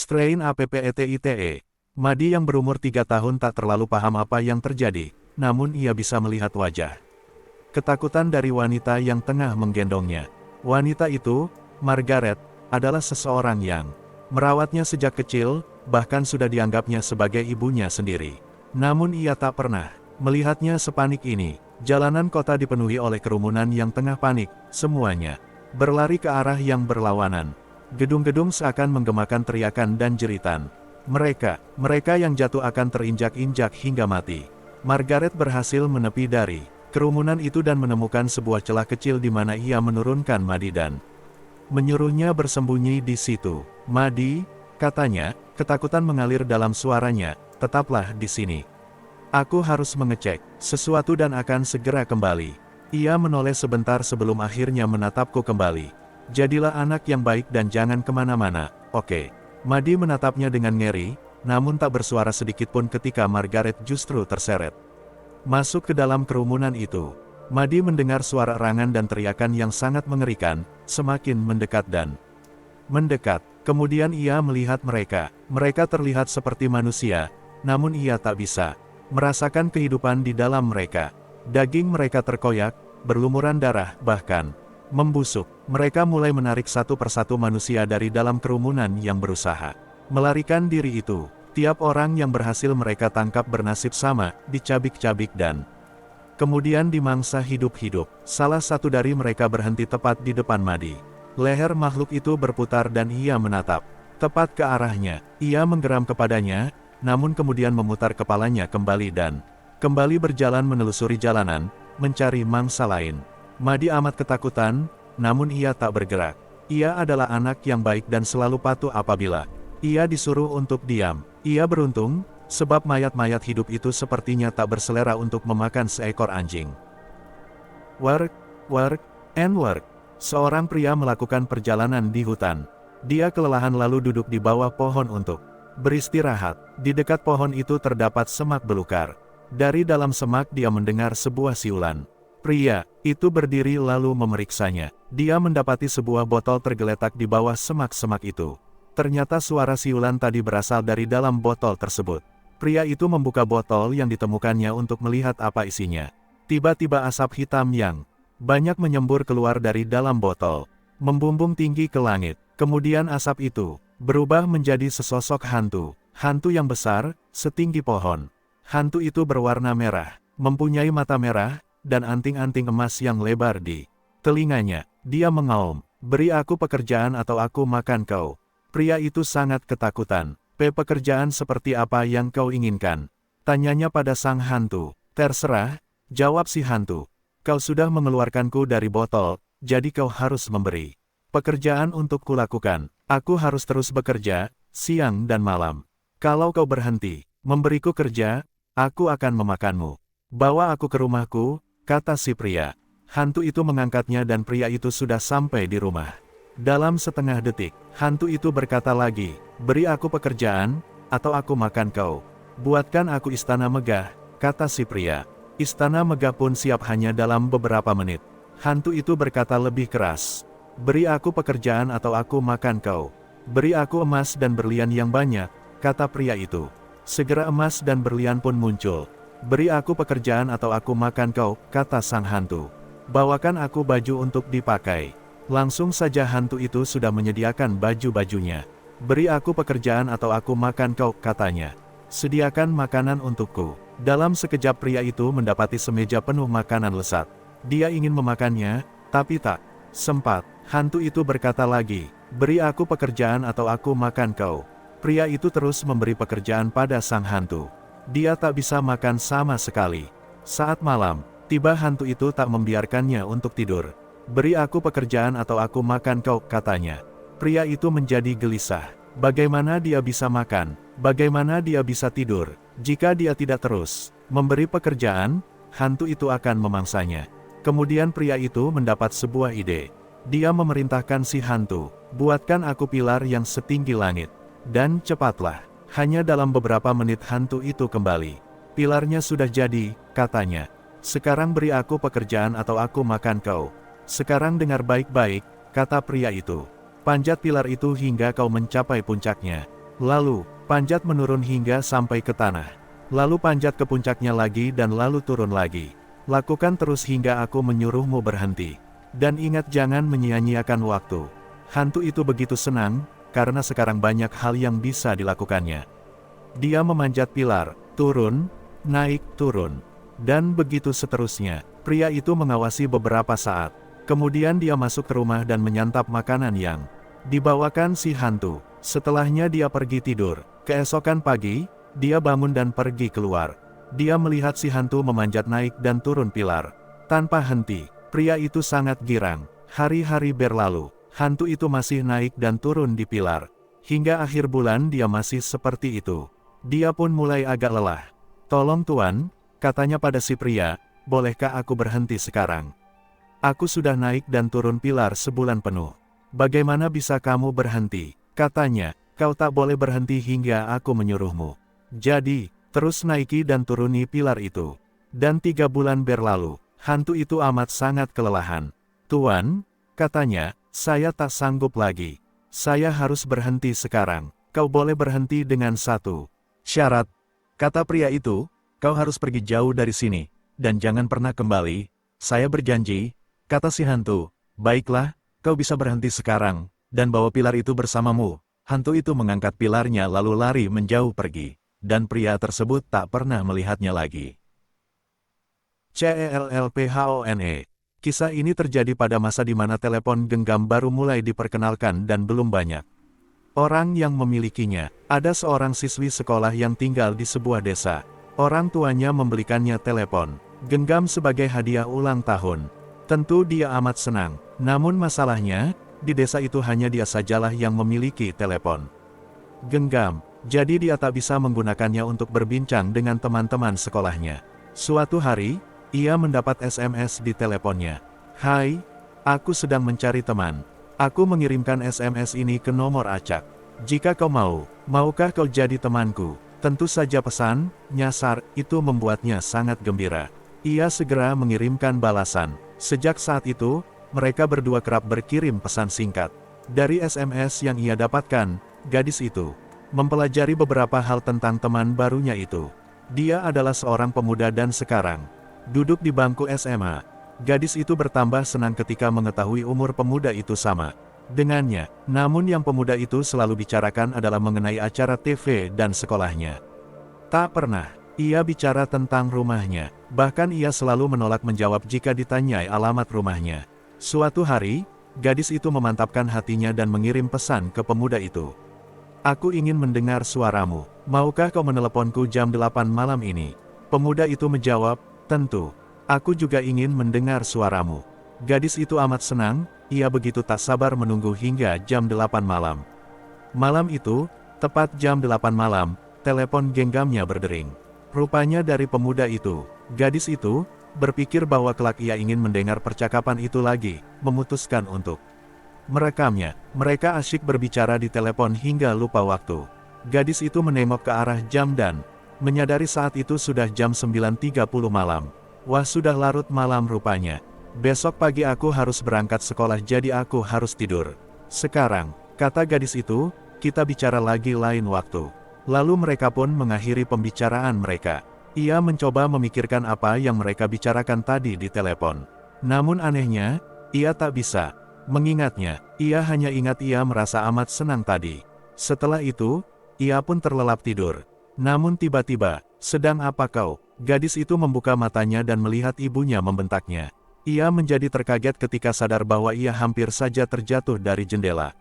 Strain APPETITE. Madi yang berumur 3 tahun tak terlalu paham apa yang terjadi, namun ia bisa melihat wajah ketakutan dari wanita yang tengah menggendongnya. Wanita itu, Margaret, adalah seseorang yang merawatnya sejak kecil, bahkan sudah dianggapnya sebagai ibunya sendiri. Namun ia tak pernah melihatnya sepanik ini. Jalanan kota dipenuhi oleh kerumunan yang tengah panik, semuanya berlari ke arah yang berlawanan. Gedung-gedung seakan menggemakan teriakan dan jeritan. Mereka yang jatuh akan terinjak-injak hingga mati. Margaret berhasil menepi dari kerumunan itu dan menemukan sebuah celah kecil di mana ia menurunkan Madi dan menyuruhnya bersembunyi di situ. "Madi," katanya, ketakutan mengalir dalam suaranya, "tetaplah di sini. Aku harus mengecek sesuatu dan akan segera kembali." Ia menoleh sebentar sebelum akhirnya menatapku kembali. "Jadilah anak yang baik dan jangan kemana-mana, oke?" Madi menatapnya dengan ngeri, namun tak bersuara sedikitpun ketika Margaret justru terseret masuk ke dalam kerumunan itu. Madi mendengar suara erangan dan teriakan yang sangat mengerikan, semakin mendekat dan mendekat. Kemudian ia melihat mereka. Mereka terlihat seperti manusia, namun ia tak bisa merasakan kehidupan di dalam mereka. Daging mereka terkoyak, berlumuran darah, bahkan membusuk. Mereka mulai menarik satu persatu manusia dari dalam kerumunan yang berusaha melarikan diri itu. Tiap orang yang berhasil mereka tangkap bernasib sama, dicabik-cabik dan kemudian dimangsa hidup-hidup. Salah satu dari mereka berhenti tepat di depan Madi. Leher makhluk itu berputar dan ia menatap tepat ke arahnya. Ia menggeram kepadanya, namun kemudian memutar kepalanya kembali dan kembali berjalan menelusuri jalanan, mencari mangsa lain. Madi amat ketakutan, namun ia tak bergerak. Ia adalah anak yang baik dan selalu patuh apabila ia disuruh untuk diam. Ia beruntung, sebab mayat-mayat hidup itu sepertinya tak berselera untuk memakan seekor anjing. Work, and work. Seorang pria melakukan perjalanan di hutan. Dia kelelahan lalu duduk di bawah pohon untuk beristirahat. Di dekat pohon itu terdapat semak belukar. Dari dalam semak dia mendengar sebuah siulan. Pria itu berdiri lalu memeriksanya. Dia mendapati sebuah botol tergeletak di bawah semak-semak itu. Ternyata suara siulan tadi berasal dari dalam botol tersebut. Pria itu membuka botol yang ditemukannya untuk melihat apa isinya. Tiba-tiba asap hitam yang banyak menyembur keluar dari dalam botol, membumbung tinggi ke langit. Kemudian asap itu berubah menjadi sesosok hantu. Hantu yang besar, setinggi pohon. Hantu itu berwarna merah, mempunyai mata merah, dan anting-anting emas yang lebar di telinganya. Dia mengaum, "Beri aku pekerjaan atau aku makan kau." Pria itu sangat ketakutan. "Pekerjaan seperti apa yang kau inginkan?" tanyanya pada sang hantu. "Terserah," jawab si hantu. "Kau sudah mengeluarkanku dari botol, jadi kau harus memberi pekerjaan untuk kulakukan. Aku harus terus bekerja, siang dan malam. Kalau kau berhenti memberiku kerja, aku akan memakanmu. Bawa aku ke rumahku," kata si pria. Hantu itu mengangkatnya dan pria itu sudah sampai di rumah. Dalam setengah detik, hantu itu berkata lagi, "Beri aku pekerjaan, atau aku makan kau." "Buatkan aku istana megah," kata si pria. Istana megah pun siap hanya dalam beberapa menit. Hantu itu berkata lebih keras, "Beri aku pekerjaan atau aku makan kau." "Beri aku emas dan berlian yang banyak," kata pria itu. Segera emas dan berlian pun muncul. "Beri aku pekerjaan atau aku makan kau," kata sang hantu. "Bawakan aku baju untuk dipakai." Langsung saja hantu itu sudah menyediakan baju-bajunya. "Beri aku pekerjaan atau aku makan kau," katanya. "Sediakan makanan untukku." Dalam sekejap pria itu mendapati semeja penuh makanan lezat. Dia ingin memakannya, tapi tak sempat. Hantu itu berkata lagi, "Beri aku pekerjaan atau aku makan kau." Pria itu terus memberi pekerjaan pada sang hantu. Dia tak bisa makan sama sekali. Saat malam, tiba hantu itu tak membiarkannya untuk tidur. "Beri aku pekerjaan atau aku makan kau," katanya. Pria itu menjadi gelisah. Bagaimana dia bisa makan? Bagaimana dia bisa tidur? Jika dia tidak terus memberi pekerjaan, hantu itu akan memangsanya. Kemudian pria itu mendapat sebuah ide. Dia memerintahkan si hantu, "Buatkan aku pilar yang setinggi langit." Dan cepatlah, hanya dalam beberapa menit hantu itu kembali. "Pilarnya sudah jadi," katanya. "Sekarang beri aku pekerjaan atau aku makan kau." "Sekarang dengar baik-baik," kata pria itu. "Panjat pilar itu hingga kau mencapai puncaknya. Lalu, panjat menurun hingga sampai ke tanah. Lalu panjat ke puncaknya lagi dan lalu turun lagi. Lakukan terus hingga aku menyuruhmu berhenti. Dan ingat jangan menyia-nyiakan waktu. Hantu itu begitu senang, karena sekarang banyak hal yang bisa dilakukannya. Dia memanjat pilar, turun, naik, turun. Dan begitu seterusnya. Pria itu mengawasi beberapa saat. Kemudian dia masuk ke rumah dan menyantap makanan yang dibawakan si hantu. Setelahnya dia pergi tidur. Keesokan pagi, dia bangun dan pergi keluar. Dia melihat si hantu memanjat naik dan turun pilar. Tanpa henti, pria itu sangat girang. Hari-hari berlalu, hantu itu masih naik dan turun di pilar. Hingga akhir bulan dia masih seperti itu. Dia pun mulai agak lelah. "Tolong tuan," katanya pada si pria, "bolehkah aku berhenti sekarang? Aku sudah naik dan turun pilar sebulan penuh. Bagaimana bisa kamu berhenti?" Katanya, "Kau tak boleh berhenti hingga aku menyuruhmu. Jadi, terus naiki dan turuni pilar itu." Dan 3 bulan berlalu, hantu itu amat sangat kelelahan. "Tuan," katanya, "saya tak sanggup lagi. Saya harus berhenti sekarang. Kau boleh berhenti dengan satu syarat," kata pria itu, "kau harus pergi jauh dari sini, dan jangan pernah kembali. Saya berjanji," kata si hantu. "Baiklah, kau bisa berhenti sekarang, dan bawa pilar itu bersamamu." Hantu itu mengangkat pilarnya lalu lari menjauh pergi, dan pria tersebut tak pernah melihatnya lagi. CELLPHONE. Kisah ini terjadi pada masa di mana telepon genggam baru mulai diperkenalkan dan belum banyak orang yang memilikinya. Ada seorang siswi sekolah yang tinggal di sebuah desa. Orang tuanya membelikannya telepon genggam sebagai hadiah ulang tahun. Tentu dia amat senang. Namun masalahnya, di desa itu hanya dia sajalah yang memiliki telepon genggam. Jadi dia tak bisa menggunakannya untuk berbincang dengan teman-teman sekolahnya. Suatu hari, ia mendapat SMS di teleponnya. "Hai, aku sedang mencari teman. Aku mengirimkan SMS ini ke nomor acak. Jika kau mau, maukah kau jadi temanku?" Tentu saja pesan, nyasar, itu membuatnya sangat gembira. Ia segera mengirimkan balasan. Sejak saat itu, mereka berdua kerap berkirim pesan singkat. Dari SMS yang ia dapatkan, gadis itu mempelajari beberapa hal tentang teman barunya itu. Dia adalah seorang pemuda dan sekarang duduk di bangku SMA. Gadis itu bertambah senang ketika mengetahui umur pemuda itu sama dengannya. Namun yang pemuda itu selalu bicarakan adalah mengenai acara TV dan sekolahnya. Tak pernah ia bicara tentang rumahnya. Bahkan ia selalu menolak menjawab jika ditanyai alamat rumahnya. Suatu hari, gadis itu memantapkan hatinya dan mengirim pesan ke pemuda itu. "Aku ingin mendengar suaramu. Maukah kau meneleponku jam 8 malam ini?" Pemuda itu menjawab, "Tentu. Aku juga ingin mendengar suaramu." Gadis itu amat senang, ia begitu tak sabar menunggu hingga jam 8 malam. Malam itu, tepat jam 8 malam, telepon genggamnya berdering. Rupanya dari pemuda itu. Gadis itu berpikir bahwa kelak ia ingin mendengar percakapan itu lagi, memutuskan untuk merekamnya. Mereka asyik berbicara di telepon hingga lupa waktu. Gadis itu menengok ke arah jam dan menyadari saat itu sudah jam 9.30 malam. Wah, sudah larut malam rupanya. Besok pagi aku harus berangkat sekolah jadi aku harus tidur. Sekarang, kata gadis itu, kita bicara lagi lain waktu. Lalu mereka pun mengakhiri pembicaraan mereka. Ia mencoba memikirkan apa yang mereka bicarakan tadi di telepon. Namun anehnya, ia tak bisa mengingatnya. Ia hanya ingat ia merasa amat senang tadi. Setelah itu, ia pun terlelap tidur. Namun tiba-tiba, "Sedang apa kau?" Gadis itu membuka matanya dan melihat ibunya membentaknya. Ia menjadi terkaget ketika sadar bahwa ia hampir saja terjatuh dari jendela.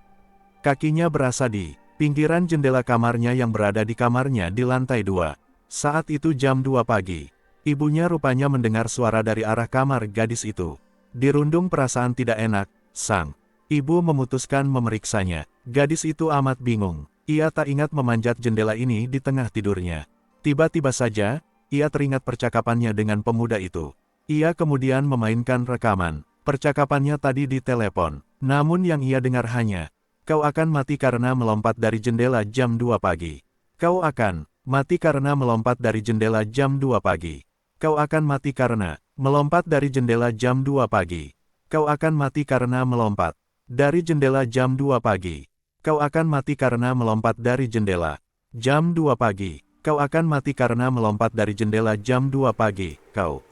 Kakinya berasa di pinggiran jendela kamarnya yang berada di kamarnya di lantai 2. Saat itu jam 2 pagi. Ibunya rupanya mendengar suara dari arah kamar gadis itu. Dirundung perasaan tidak enak, sang ibu memutuskan memeriksanya. Gadis itu amat bingung. Ia tak ingat memanjat jendela ini di tengah tidurnya. Tiba-tiba saja, ia teringat percakapannya dengan pemuda itu. Ia kemudian memainkan rekaman percakapannya tadi di telepon. Namun yang ia dengar hanya, "Kau akan mati karena melompat dari jendela jam 2 pagi. Kau akan mati karena melompat dari jendela jam 2 pagi. Kau akan mati karena melompat dari jendela jam 2 pagi. Kau akan mati karena melompat dari jendela jam 2 pagi. Kau akan mati karena melompat dari jendela. Jam 2 pagi. Kau akan mati karena melompat dari jendela jam 2 pagi. Kau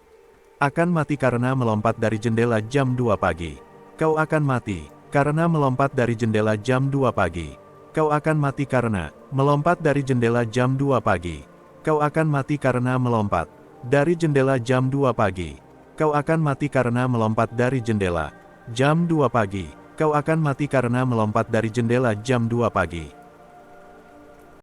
akan mati karena melompat dari jendela jam 2 pagi. Kau akan mati karena melompat dari jendela jam 2 pagi. Kau akan mati karena melompat dari jendela jam 2 pagi. Kau akan mati karena melompat dari jendela jam 2 pagi. Kau akan mati karena melompat dari jendela jam 2 pagi. Kau akan mati karena melompat dari jendela jam 2 pagi.